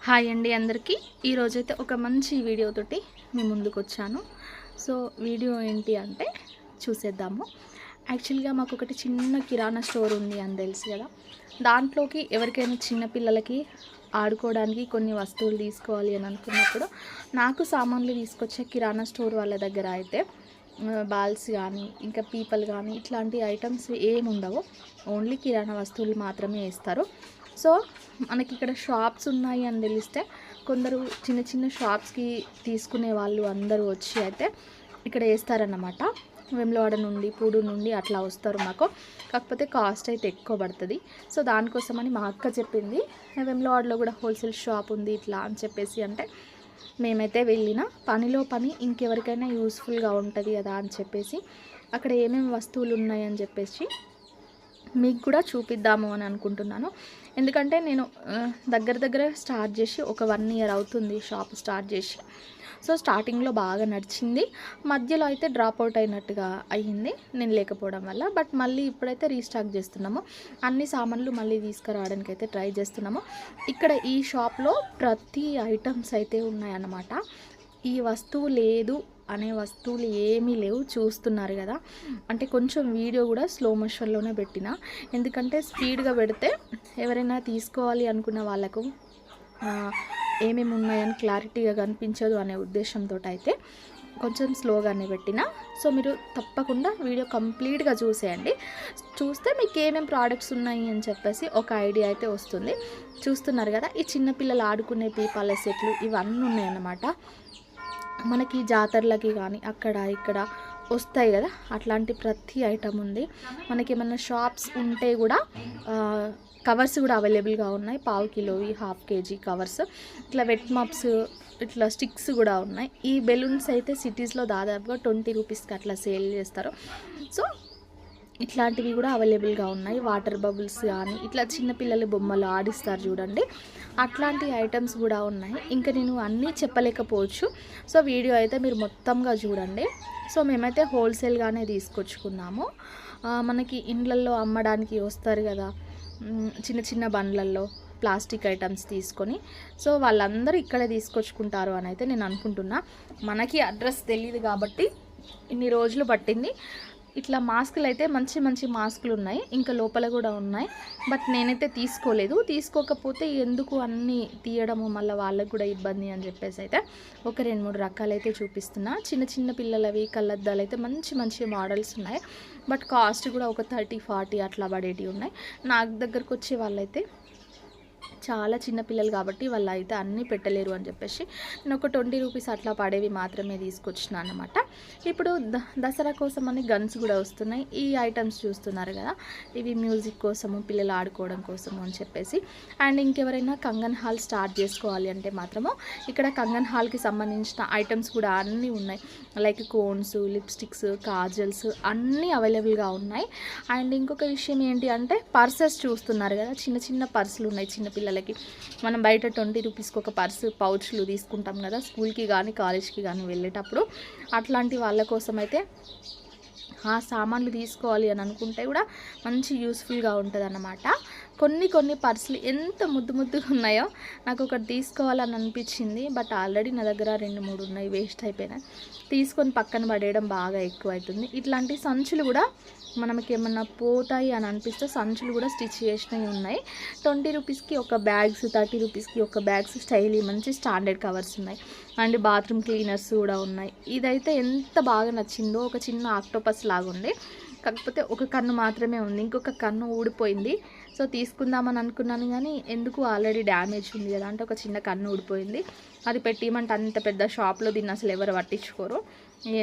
Hi అండి అందరికీ. ఈరోజైతే ఒక మంచి వీడియోతోటి మీ ముందుకు వచ్చాను. సో వీడియో ఏంటి అంటే చూసేద్దాము. యాక్చువల్గా మాకు ఒకటి చిన్న కిరాణా స్టోర్ ఉంది అని తెలుసు కదా. దాంట్లోకి ఎవరికైనా చిన్న పిల్లలకి ఆడుకోవడానికి కొన్ని వస్తువులు తీసుకోవాలి అని అనుకున్నప్పుడు నాకు సామాన్లు తీసుకొచ్చే కిరాణా స్టోర్ వాళ్ళ దగ్గర అయితే బాల్స్ కానీ ఇంకా పీపల్ కానీ ఇట్లాంటి ఐటమ్స్ ఏముండవు. ఓన్లీ కిరాణా వస్తువులు మాత్రమే ఇస్తారు. సో మనకి ఇక్కడ షాప్స్ ఉన్నాయి అని తెలిస్తే కొందరు చిన్న చిన్న షాప్స్కి తీసుకునే వాళ్ళు అందరూ వచ్చి అయితే ఇక్కడ వేస్తారన్నమాట. వేములవాడ నుండి పూడూరు నుండి అట్లా వస్తారు మాకు. కాకపోతే కాస్ట్ అయితే ఎక్కువ పడుతుంది. సో దానికోసమని మా అక్క చెప్పింది వేములవాడలో కూడా హోల్సేల్ షాప్ ఉంది ఇట్లా అని చెప్పేసి. అంటే మేమైతే వెళ్ళిన పనిలో పని ఇంకెవరికైనా యూస్ఫుల్గా ఉంటుంది కదా అని చెప్పేసి అక్కడ ఏమేమి వస్తువులు ఉన్నాయని చెప్పేసి మీకు కూడా చూపిద్దాము అని అనుకుంటున్నాను. ఎందుకంటే నేను దగ్గర స్టార్ట్ చేసి ఒక 1 ఇయర్ అవుతుంది షాప్ స్టార్ట్ చేసి. సో స్టార్టింగ్లో బాగా నడిచింది, మధ్యలో అయితే డ్రాప్ అవుట్ అయినట్టుగా అయ్యింది నేను లేకపోవడం వల్ల. బట్ మళ్ళీ ఇప్పుడైతే రీస్టార్ట్ చేస్తున్నాము. అన్ని సామాన్లు మళ్ళీ తీసుకురావడానికి అయితే ట్రై చేస్తున్నాము. ఇక్కడ ఈ షాప్లో ప్రతి ఐటమ్స్ అయితే ఉన్నాయన్నమాట. ఈ వస్తువు లేదు అనే వస్తువులు ఏమీ లేవు. చూస్తున్నారు కదా, అంటే కొంచెం వీడియో కూడా స్లో మోషన్లోనే పెట్టిన, ఎందుకంటే స్పీడ్గా పెడితే ఎవరైనా తీసుకోవాలి అనుకున్న వాళ్ళకు ఏమేమి ఉన్నాయని క్లారిటీగా కనిపించదు అనే ఉద్దేశంతో అయితే కొంచెం స్లోగానే పెట్టిన. సో మీరు తప్పకుండా వీడియో కంప్లీట్గా చూసేయండి. చూస్తే మీకు ఏమేమి ప్రోడక్ట్స్ ఉన్నాయి అని చెప్పేసి ఒక ఐడియా అయితే వస్తుంది. చూస్తున్నారు కదా, ఈ చిన్నపిల్లలు ఆడుకునే పీపాల సెట్లు ఇవన్నీ ఉన్నాయన్నమాట. మనకి జాతరలకి కానీ అక్కడ ఇక్కడ వస్తాయి కదా, అట్లాంటి ప్రతి ఐటమ్ ఉంది. మనకి ఏమన్నా షాప్స్ ఉంటే కూడా కవర్స్ కూడా అవైలబుల్గా ఉన్నాయి. 1/2 కిలోవి 1/2 కేజీ కవర్స్, ఇట్లా వెట్ మప్స్, ఇట్లా స్టిక్స్ కూడా ఉన్నాయి. ఈ బెలూన్స్ అయితే సిటీస్లో దాదాపుగా 20 రూపీస్కి అట్లా సేల్ చేస్తారు. సో ఇట్లాంటివి కూడా అవైలబుల్గా ఉన్నాయి. వాటర్ బబుల్స్ కానీ ఇట్లా చిన్నపిల్లల బొమ్మలు ఆడిస్తారు చూడండి, అట్లాంటి ఐటమ్స్ కూడా ఉన్నాయి. ఇంకా నేను అన్నీ చెప్పలేకపోవచ్చు. సో వీడియో అయితే మీరు మొత్తంగా చూడండి. సో మేమైతే హోల్సేల్గానే తీసుకొచ్చుకున్నాము. మనకి ఇండ్లల్లో అమ్మడానికి వస్తారు కదా చిన్న చిన్న బండ్లల్లో ప్లాస్టిక్ ఐటమ్స్ తీసుకొని, సో వాళ్ళందరూ ఇక్కడే తీసుకొచ్చుకుంటారు అని అయితే నేను అనుకుంటున్నా. మనకి అడ్రస్ తెలియదు కాబట్టి ఇన్ని రోజులు పట్టింది. ఇట్లా మాస్కులు అయితే మంచి మంచి మాస్కులు ఉన్నాయి, ఇంకా లోపల కూడా ఉన్నాయి. బట్ నేనైతే తీసుకోలేదు. తీసుకోకపోతే ఎందుకు అన్నీ తీయడము మళ్ళీ వాళ్ళకు కూడా ఇబ్బంది అని చెప్పేసి అయితే ఒక 2-3 రకాలు అయితే చూపిస్తున్నా. చిన్న చిన్న పిల్లలవి కళ్ళద్దాలు అయితే మంచి మంచి మోడల్స్ ఉన్నాయి. బట్ కాస్ట్ కూడా ఒక 30-40 అట్లా పడేటివి ఉన్నాయి. నాకు దగ్గరకు వచ్చే వాళ్ళైతే చాలా చిన్నపిల్లలు కాబట్టి వాళ్ళు అయితే అన్నీ పెట్టలేరు అని చెప్పేసి నేను ఒక 20 రూపీస్ అట్లా పడేవి మాత్రమే తీసుకొచ్చిన అనమాట. ఇప్పుడు దసరా కోసం అని గన్స్ కూడా వస్తున్నాయి. ఈ ఐటమ్స్ చూస్తున్నారు కదా, ఇవి మ్యూజిక్ కోసము పిల్లలు ఆడుకోవడం కోసము అని చెప్పేసి. అండ్ ఇంకెవరైనా కంగన్ హాల్ స్టార్ట్ చేసుకోవాలి అంటే మాత్రము ఇక్కడ కంగన్ హాల్కి సంబంధించిన ఐటమ్స్ కూడా అన్నీ ఉన్నాయి. లైక్ కోన్స్, లిప్స్టిక్స్, కాజల్స్ అన్నీ అవైలబుల్గా ఉన్నాయి. అండ్ ఇంకొక విషయం ఏంటి అంటే పర్సెస్ చూస్తున్నారు కదా, చిన్న చిన్న పర్సులు ఉన్నాయి చిన్నపిల్లలకి. మనం బయట 20 రూపీస్కి ఒక పర్సు పౌచ్లు తీసుకుంటాం కదా స్కూల్కి కానీ కాలేజ్కి కానీ వెళ్ళేటప్పుడు. అట్లాంటి వాళ్ళ కోసం అయితే ఆ సామాన్లు తీసుకోవాలి అని అనుకుంటే కూడా మంచి యూస్ఫుల్గా ఉంటుంది అన్నమాట. కొన్ని పర్సులు ఎంత ముద్దుగా ఉన్నాయో నాకు ఒకటి తీసుకోవాలని అనిపించింది. బట్ ఆల్రెడీ నా దగ్గర 2-3 ఉన్నాయి, వేస్ట్ అయిపోయినాయి. తీసుకొని పక్కన పడేయడం బాగా ఎక్కువ అవుతుంది. ఇట్లాంటి సంచులు కూడా మనకి ఏమన్నా పోతాయి అని అనిపిస్తే సంచులు కూడా స్టిచ్ చేసినవి ఉన్నాయి. 20 రూపీస్కి ఒక బ్యాగ్స్, 30 రూపీస్కి ఒక బ్యాగ్స్ స్టైల్ మంచి స్టాండర్డ్ కవర్స్ ఉన్నాయి. అండ్ బాత్రూమ్ క్లీనర్స్ కూడా ఉన్నాయి. ఇదైతే ఎంత బాగా నచ్చిందో, ఒక చిన్న ఆక్టోపస్ లాగా ఉంది. కాకపోతే ఒక కన్ను మాత్రమే ఉంది, ఇంకొక కన్ను ఊడిపోయింది. సో తీసుకుందామని అనుకున్నాను కానీ ఎందుకు, ఆల్రెడీ డ్యామేజ్ ఉంది కదా అంటే ఒక చిన్న కన్ను ఊడిపోయింది. అది పెట్టిమంటే అంత పెద్ద షాప్లో దీన్ని అసలు ఎవరు పట్టించుకోరు,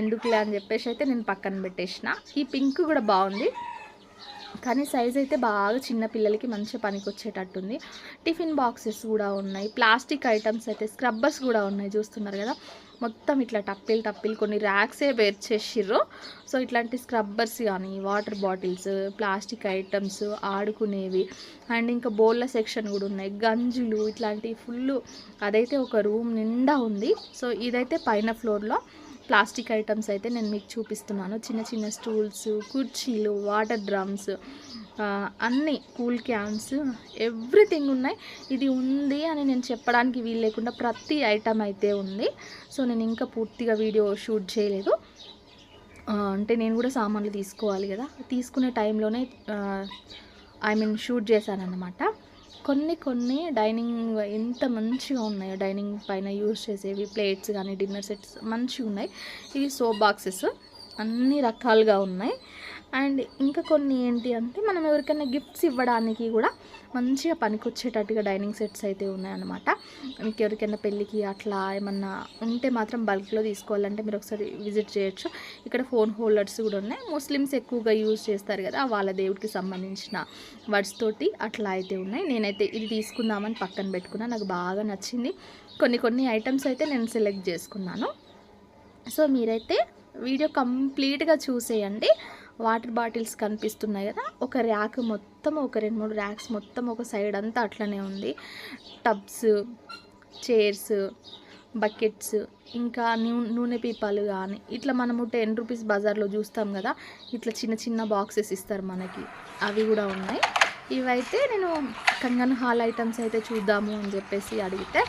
ఎందుకులే అని చెప్పేసి అయితే నేను పక్కన పెట్టేసిన. ఈ పింక్ కూడా బాగుంది కానీ సైజ్ అయితే బాగా చిన్న పిల్లలకి మంచిగా పనికి వచ్చేటట్టుంది. టిఫిన్ బాక్సెస్ కూడా ఉన్నాయి. ప్లాస్టిక్ ఐటమ్స్ అయితే స్క్రబ్బర్స్ కూడా ఉన్నాయి. చూస్తున్నారు కదా, మొత్తం ఇట్లా టప్పిలు కొన్ని ర్యాక్సే పేర్చేసిర్రు. సో ఇట్లాంటి స్క్రబ్బర్స్ కానీ వాటర్ బాటిల్స్, ప్లాస్టిక్ ఐటమ్స్, ఆడుకునేవి అండ్ ఇంకా బౌల్ల సెక్షన్ కూడా ఉన్నాయి. గంజులు ఇట్లాంటివి ఫుల్, అదైతే ఒక రూమ్ నిండా ఉంది. సో ఇదైతే పైన ఫ్లోర్లో ప్లాస్టిక్ ఐటమ్స్ అయితే నేను మీకు చూపిస్తున్నాను. చిన్న చిన్న స్టూల్స్, కుర్చీలు, వాటర్ డ్రమ్స్, అన్నీ కూల్ క్యాన్స్ ఎవ్రీథింగ్ ఉన్నాయి. ఇది ఉంది అని నేను చెప్పడానికి వీలు లేకుండా ప్రతి ఐటమ్ అయితే ఉంది. సో నేను ఇంకా పూర్తిగా వీడియో షూట్ చేయలేదు. అంటే నేను కూడా సామాన్లు తీసుకోవాలి కదా, తీసుకునే టైంలోనే షూట్ చేశానన్నమాట. కొన్ని డైనింగ్ ఎంత మంచిగా ఉన్నాయో, డైనింగ్ పైన యూజ్ చేసేవి ప్లేట్స్ కానీ డిన్నర్ సెట్స్ మంచిగా ఉన్నాయి. ఇవి సోప్ బాక్సెస్ అన్ని రకాలుగా ఉన్నాయి. అండ్ ఇంకా కొన్ని ఏంటి అంటే మనం ఎవరికైనా గిఫ్ట్స్ ఇవ్వడానికి కూడా మంచిగా పనికొచ్చేటట్టుగా డైనింగ్ సెట్స్ అయితే ఉన్నాయన్నమాట. మీకు ఎవరికైనా పెళ్ళికి అట్లా ఏమన్నా ఉంటే మాత్రం బల్క్లో తీసుకోవాలంటే మీరు ఒకసారి విజిట్ చేయొచ్చు. ఇక్కడ ఫోన్ హోల్డర్స్ కూడా ఉన్నాయి. ముస్లిమ్స్ ఎక్కువగా యూజ్ చేస్తారు కదా, వాళ్ళ దేవుడికి సంబంధించిన వర్డ్స్ తోటి అట్లా అయితే ఉన్నాయి. నేనైతే ఇది తీసుకుందామని పక్కన పెట్టుకున్నా, నాకు బాగా నచ్చింది. కొన్ని ఐటమ్స్ అయితే నేను సెలెక్ట్ చేసుకున్నాను. సో మీరైతే వీడియో కంప్లీట్గా చూసేయండి. వాటర్ బాటిల్స్ కనిపిస్తున్నాయి కదా, ఒక ర్యాక్ మొత్తం, ఒక 2-3 ర్యాక్స్ మొత్తం ఒక సైడ్ అంతా అట్లనే ఉంది. టబ్స్, చైర్స్, బకెట్స్, ఇంకా నూనె పీపాలు కానీ ఇట్లా మనము 10 రూపీస్ బజార్లో చూస్తాం కదా, ఇట్లా చిన్న బాక్సెస్ ఇస్తారు మనకి, అవి కూడా ఉన్నాయి. ఇవైతే నేను కంగన్ హాల్ ఐటమ్స్ అయితే చూద్దాము అని చెప్పేసి అడిగితే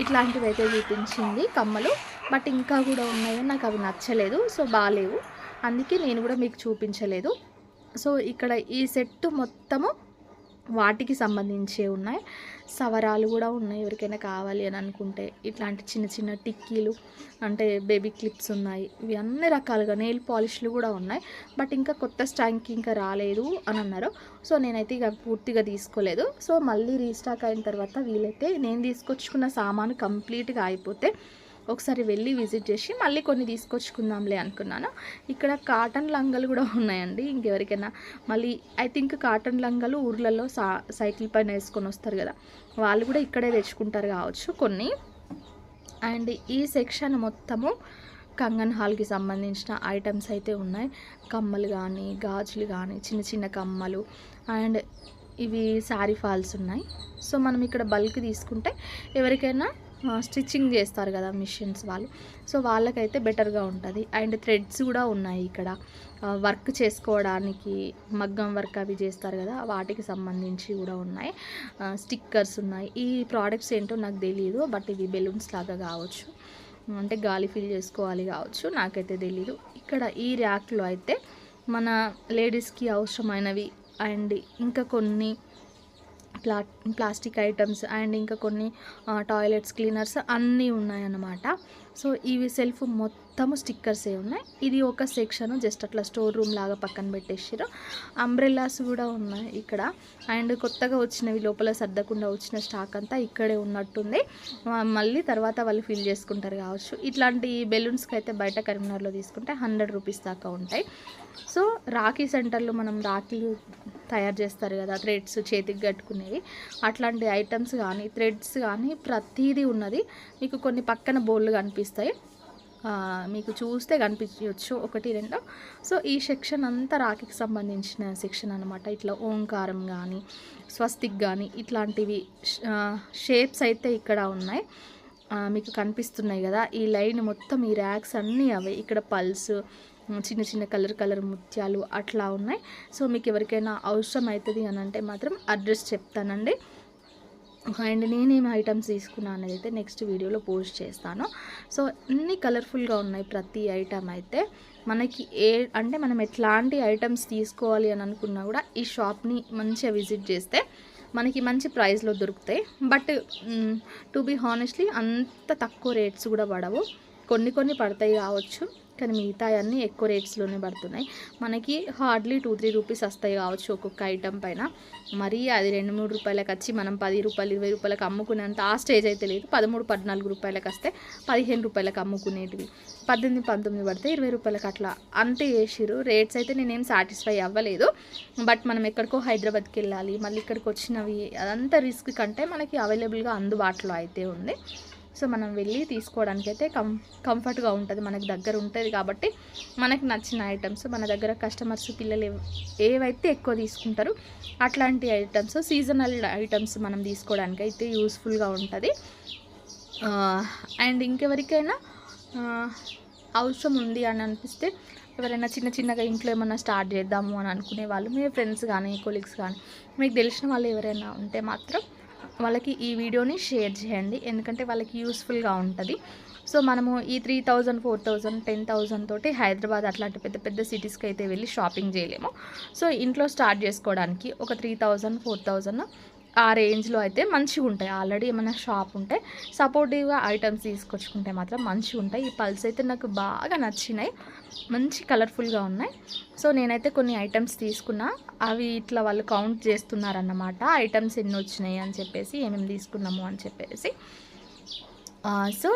ఇట్లాంటివి అయితే చూపించింది కమ్మలు. బట్ ఇంకా కూడా ఉన్నాయి, నాకు అవి నచ్చలేదు. సో బాగాలేవు, అందుకే నేను కూడా మీకు చూపించలేదు. సో ఇక్కడ ఈ సెట్ మొత్తము వాటికి సంబంధించే ఉన్నాయి. సవరాలు కూడా ఉన్నాయి ఎవరికైనా కావాలి అని అనుకుంటే. ఇట్లాంటి చిన్న టిక్కీలు అంటే బేబీ క్లిప్స్ ఉన్నాయి. ఇవి అన్ని రకాలుగా నెయిల్ పాలిష్లు కూడా ఉన్నాయి. బట్ ఇంకా కొత్త స్టాక్ ఇంకా రాలేదు అని అన్నారు. సో నేనైతే ఇక పూర్తిగా తీసుకోలేదు. సో మళ్ళీ రీస్టాక్ అయిన తర్వాత వీలైతే నేను తీసుకొచ్చుకున్న సామాను కంప్లీట్గా అయిపోతే ఒకసారి వెళ్ళి విజిట్ చేసి మళ్ళీ కొన్ని తీసుకొచ్చుకుందాంలే అనుకున్నాను. ఇక్కడ కాటన్ లంగలు కూడా ఉన్నాయండి. ఇంకెవరికైనా మళ్ళీ ఐ థింక్ కాటన్ లంగలు ఊర్లలో సైకిల్ పైన వేసుకొని వస్తారు కదా, వాళ్ళు కూడా ఇక్కడే తెచ్చుకుంటారు కావచ్చు కొన్ని. అండ్ ఈ సెక్షన్ మొత్తము కంగన్ హాల్కి సంబంధించిన ఐటమ్స్ అయితే ఉన్నాయి. కమ్మలు కానీ గాజులు కానీ చిన్న కమ్మలు, అండ్ ఇవి శారీ ఫాల్స్ ఉన్నాయి. సో మనం ఇక్కడ బల్క్ తీసుకుంటే ఎవరికైనా స్టిచ్చింగ్ చేస్తారు కదా మిషన్స్ వాళ్ళు, సో వాళ్ళకైతే బెటర్గా ఉంటుంది. అండ్ థ్రెడ్స్ కూడా ఉన్నాయి ఇక్కడ, వర్క్ చేసుకోవడానికి మగ్గం వర్క్ అవి చేస్తారు కదా, వాటికి సంబంధించి కూడా ఉన్నాయి. స్టిక్కర్స్ ఉన్నాయి. ఈ ప్రోడక్ట్స్ ఏంటో నాకు తెలియదు, బట్ ఇవి బెలూన్స్ లాగా కావచ్చు, అంటే గాలి ఫిల్ చేసుకోవాలి కావచ్చు, నాకైతే తెలీదు. ఇక్కడ ఈ ర్యాక్లో అయితే మన లేడీస్కి అవసరమైనవి అండ్ ఇంకా కొన్ని ప్లాస్టిక్ ఐటమ్స్ అండ్ ఇంకా కొన్ని టాయిలెట్స్ క్లీనర్స్ అన్నీ ఉన్నాయన్నమాట. సో ఇవి సెల్ఫ్ మొత్తము స్టిక్కర్సే ఉన్నాయి. ఇది ఒక సెక్షన్ జస్ట్ అట్లా స్టోర్ రూమ్ లాగా పక్కన పెట్టేసారు. అంబ్రెల్లాస్ కూడా ఉన్నాయి ఇక్కడ. అండ్ కొత్తగా వచ్చినవి లోపల సర్దకుండా వచ్చిన స్టాక్ అంతా ఇక్కడే ఉన్నట్టుంది. మళ్ళీ తర్వాత వాళ్ళు ఫిల్ చేసుకుంటారు కావచ్చు. ఇట్లాంటి బెలూన్స్కి అయితే బయట కరీంనగర్లో తీసుకుంటే 100 రూపీస్ దాకా ఉంటాయి. సో రాఖీ సెంటర్లో మనం రాఖీలు తయారు చేస్తారు కదా, థ్రెడ్స్ చేతికి కట్టుకునేవి, అట్లాంటి ఐటమ్స్ కానీ థ్రెడ్స్ కానీ ప్రతిదీ ఉన్నది. మీకు కొన్ని పక్కన బోర్డులు కనిపిస్తాయి, మీకు చూస్తే కనిపించవచ్చు 1-2. సో ఈ సెక్షన్ అంతా రాఖీకి సంబంధించిన సెక్షన్ అనమాట. ఇట్లా ఓంకారం కానీ స్వస్తిక్ కానీ ఇట్లాంటివి షేప్స్ అయితే ఇక్కడ ఉన్నాయి, మీకు కనిపిస్తున్నాయి కదా. ఈ లైన్ మొత్తం ఈ ర్యాక్స్ అన్నీ అవే. ఇక్కడ పల్స్, చిన్న కలర్ ముత్యాలు అట్లా ఉన్నాయి. సో మీకు ఎవరికైనా అవసరం అవుతుంది అని అంటే మాత్రం అడ్రస్ చెప్తానండి. అండ్ నేనేమి ఐటమ్స్ తీసుకున్నాను అనేది అయితే నెక్స్ట్ వీడియోలో పోస్ట్ చేస్తాను. సో అన్ని కలర్ఫుల్గా ఉన్నాయి ప్రతి ఐటమ్ అయితే. మనకి అంటే మనం ఎట్లాంటి ఐటమ్స్ తీసుకోవాలి అని అనుకున్నా కూడా ఈ షాప్ని మంచిగా విజిట్ చేస్తే మనకి మంచి ప్రైస్లో దొరుకుతాయి. బట్ టు బీ హానెస్ట్లీ అంత తక్కువ రేట్స్ కూడా పడవు, కొన్ని పడతాయి కావచ్చు, కానీ మిగతా అన్నీ ఎక్కువ రేట్స్లోనే పడుతున్నాయి. మనకి హార్డ్లీ 2-3 రూపీస్ వస్తాయి కావచ్చు ఒక్కొక్క ఐటమ్ పైన. మరి అది 2-3 రూపాయలకు వచ్చి మనం 10 రూపాయలు 20 రూపాయలకు అమ్ముకునేంత ఆ స్టేజ్ అయితే లేదు. 13-14 రూపాయలకు వస్తే 15 రూపాయలకు అమ్ముకునేటివి 18-19 పడితే 20 రూపాయలకు అట్లా అంతే చేసిర్రు. రేట్స్ అయితే నేనేం సాటిస్ఫై అవ్వలేదు. బట్ మనం ఎక్కడికో హైదరాబాద్కి వెళ్ళాలి, మళ్ళీ ఇక్కడికి వచ్చినవి అదంతా రిస్క్ కంటే మనకి అవైలబుల్గా అందుబాటులో అయితే ఉంది. సో మనం వెళ్ళి తీసుకోవడానికి అయితే కంఫర్ట్గా ఉంటుంది, మనకు దగ్గర ఉంటుంది కాబట్టి మనకు నచ్చిన ఐటమ్స్ మన దగ్గర కస్టమర్స్ పిల్లలు ఏవైతే ఎక్కువ తీసుకుంటారో అట్లాంటి ఐటమ్స్, సీజనల్ ఐటమ్స్ మనం తీసుకోవడానికి అయితే యూస్ఫుల్గా ఉంటుంది. అండ్ ఇంకెవరికైనా అవసరం ఉంది అని అనిపిస్తే ఎవరైనా చిన్న చిన్నగా ఇంట్లో ఏమన్నా స్టార్ట్ చేద్దాము అని అనుకునే వాళ్ళు, మీ ఫ్రెండ్స్ కానీ కొలీగ్స్ కానీ మీకు తెలిసిన వాళ్ళు ఎవరైనా ఉంటే మాత్రం వాళ్ళకి ఈ వీడియోని షేర్ చేయండి. ఎందుకంటే వాళ్ళకి యూస్ఫుల్గా ఉంటుంది. సో మనము ఈ 3000, 4000, 10,000 తోటి హైదరాబాద్ అట్లాంటి పెద్ద పెద్ద సిటీస్కి అయితే వెళ్ళి షాపింగ్ చేయలేము. సో ఇంట్లో స్టార్ట్ చేసుకోవడానికి ఒక 3000, 4000 ఆ రేంజ్లో అయితే మంచిగా ఉంటాయి. ఆల్రెడీ ఏమైనా షాప్ ఉంటే సపోర్టివ్గా ఐటమ్స్ తీసుకొచ్చుకుంటే మాత్రం మంచిగా ఉంటాయి. ఈ పల్స్ అయితే నాకు బాగా నచ్చినాయి, మంచి కలర్ఫుల్గా ఉన్నాయి. సో నేనైతే కొన్ని ఐటమ్స్ తీసుకున్నా, అవి ఇట్లా వాళ్ళు కౌంట్ చేస్తున్నారన్నమాట, ఐటమ్స్ ఎన్ని వచ్చినాయి అని చెప్పేసి, ఏమేమి తీసుకున్నాము అని చెప్పేసి. సో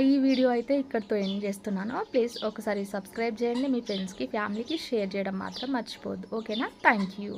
ఈ వీడియో అయితే ఇక్కడితో ఎండ్ చేస్తున్నాను. ప్లీజ్ ఒకసారి సబ్స్క్రైబ్ చేయండి, మీ ఫ్రెండ్స్కి ఫ్యామిలీకి షేర్ చేయడం మాత్రం మర్చిపోవద్దు. ఓకేనా? Thank you.